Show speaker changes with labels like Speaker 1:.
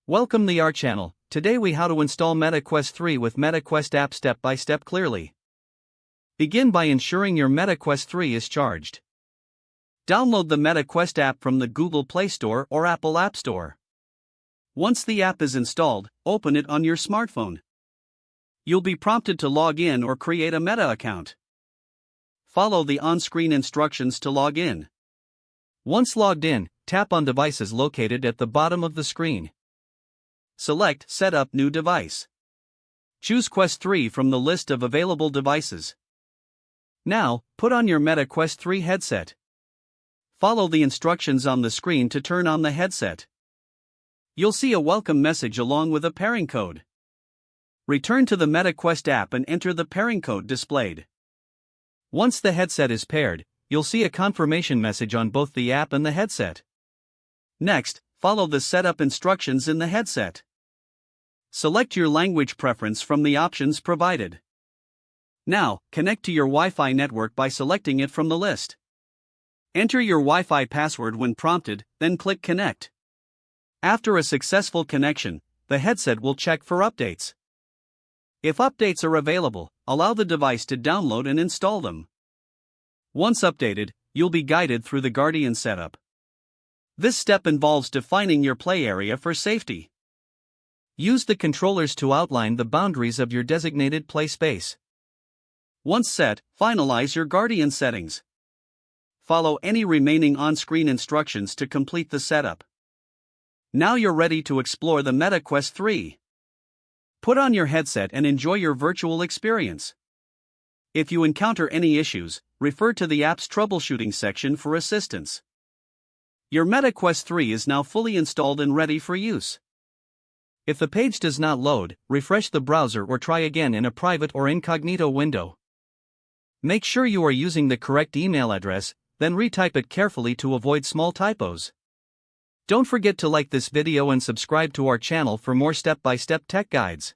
Speaker 1: Welcome to our channel. Today we how to install MetaQuest 3 with MetaQuest app step by step clearly. Begin by ensuring your MetaQuest 3 is charged. Download the MetaQuest app from the Google Play Store or Apple App Store. Once the app is installed, open it on your smartphone. You'll be prompted to log in or create a Meta account. Follow the on-screen instructions to log in. Once logged in, tap on devices located at the bottom of the screen. Select Set up new device. Choose Quest 3 from the list of available devices. Now, put on your MetaQuest 3 headset. Follow the instructions on the screen to turn on the headset. You'll see a welcome message along with a pairing code. Return to the MetaQuest app and enter the pairing code displayed. Once the headset is paired, you'll see a confirmation message on both the app and the headset. Next, follow the setup instructions in the headset. Select your language preference from the options provided. Now, connect to your Wi-Fi network by selecting it from the list. Enter your Wi-Fi password when prompted, then click Connect. After a successful connection, the headset will check for updates. If updates are available, allow the device to download and install them. Once updated, you'll be guided through the Guardian setup. This step involves defining your play area for safety. Use the controllers to outline the boundaries of your designated play space. Once set, finalize your Guardian settings. Follow any remaining on-screen instructions to complete the setup. Now you're ready to explore the MetaQuest 3. Put on your headset and enjoy your virtual experience. If you encounter any issues, refer to the app's troubleshooting section for assistance. Your MetaQuest 3 is now fully installed and ready for use. If the page does not load, refresh the browser or try again in a private or incognito window. Make sure you are using the correct email address, then retype it carefully to avoid small typos. Don't forget to like this video and subscribe to our channel for more step-by-step tech guides.